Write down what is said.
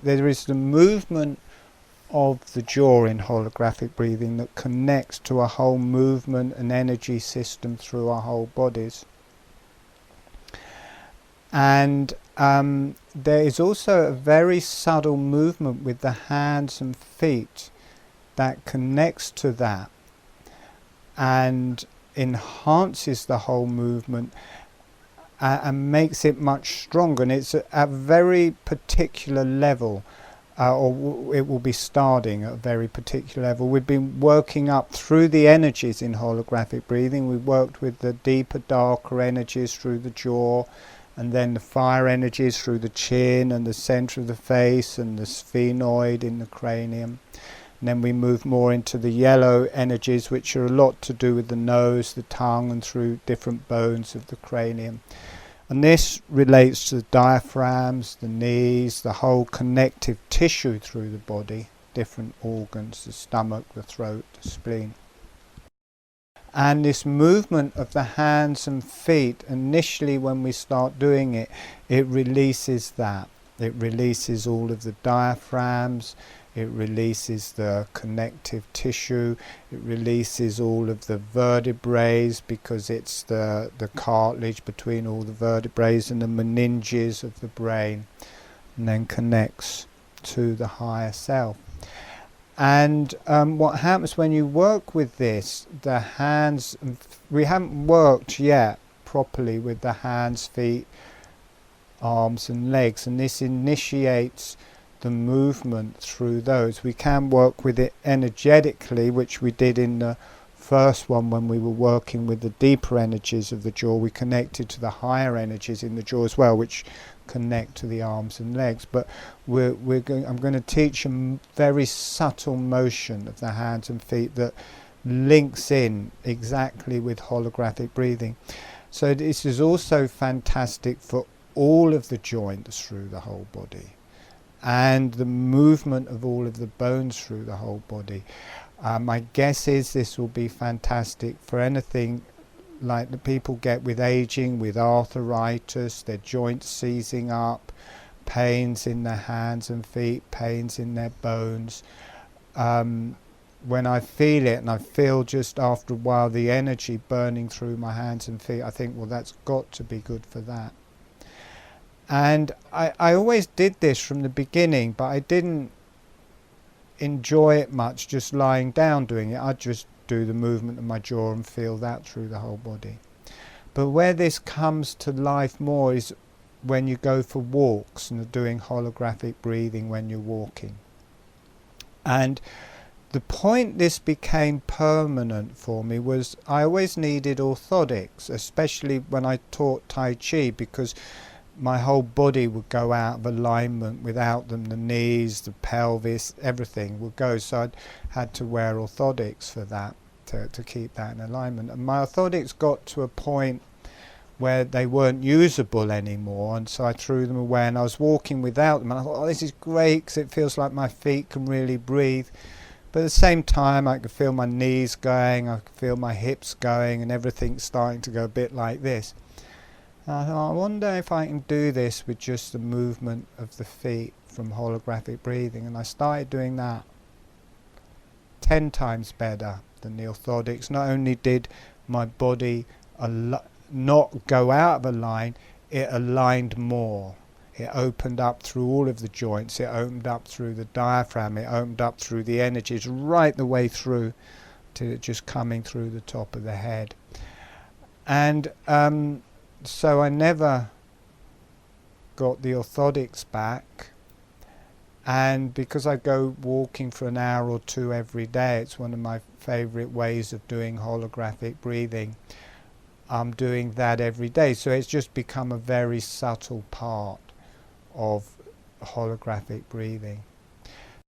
There is the movement of the jaw in holographic breathing that connects to a whole movement and energy system through our whole bodies. And there is also a very subtle movement with the hands and feet that connects to that and enhances the whole movement and makes it much stronger. And it's at a very particular level, or it will be starting at a very particular level. We've been working up through the energies in holographic breathing. We've worked with the deeper, darker energies through the jaw, and then the fire energies through the chin and the center of the face and the sphenoid in the cranium. And then we move more into the yellow energies, which are a lot to do with the nose, the tongue, and through different bones of the cranium. And this relates to the diaphragms, the knees, the whole connective tissue through the body, different organs, the stomach, the throat, the spleen. And this movement of the hands and feet, initially when we start doing it, it releases that. It releases all of the diaphragms, it releases the connective tissue, it releases all of the vertebrae, because it's the cartilage between all the vertebrae and the meninges of the brain, and then connects to the higher self. And what happens when you work with this, the hands, we haven't worked yet properly with the hands, feet, arms and legs, and this initiates the movement through those. We can work with it energetically, which we did in the first one when we were working with the deeper energies of the jaw. We connected to the higher energies in the jaw as well, which connect to the arms and legs. But I'm going to teach a very subtle motion of the hands and feet that links in exactly with holographic breathing. So this is also fantastic for all of the joints through the whole body, and the movement of all of the bones through the whole body. My guess is this will be fantastic for anything like the people get with aging, with arthritis, their joints seizing up, pains in their hands and feet, pains in their bones. When I feel it, and I feel just after a while the energy burning through my hands and feet, I think, well, that's got to be good for that. And I always did this from the beginning, but I didn't enjoy it much just lying down doing it. I'd just do the movement of my jaw and feel that through the whole body. But where this comes to life more is when you go for walks and are doing holographic breathing when you're walking. And the point this became permanent for me was I always needed orthotics, especially when I taught Tai Chi, because my whole body would go out of alignment without them. The knees, the pelvis, everything would go. So I had to wear orthotics for that, to keep that in alignment. And my orthotics got to a point where they weren't usable anymore, and so I threw them away, and I was walking without them, and I thought, oh, this is great because it feels like my feet can really breathe. But at the same time, I could feel my knees going, I could feel my hips going, and everything's starting to go a bit like this. And I thought, I wonder if I can do this with just the movement of the feet from holographic breathing. And I started doing that 10 times better than the orthotics. Not only did my body not go out of a line, it aligned more. It opened up through all of the joints, it opened up through the diaphragm, it opened up through the energies right the way through to just coming through the top of the head. And so I never got the orthotics back, and because I go walking for an hour or two every day, it's one of my favorite ways of doing holographic breathing. I'm doing that every day, so it's just become a very subtle part of holographic breathing.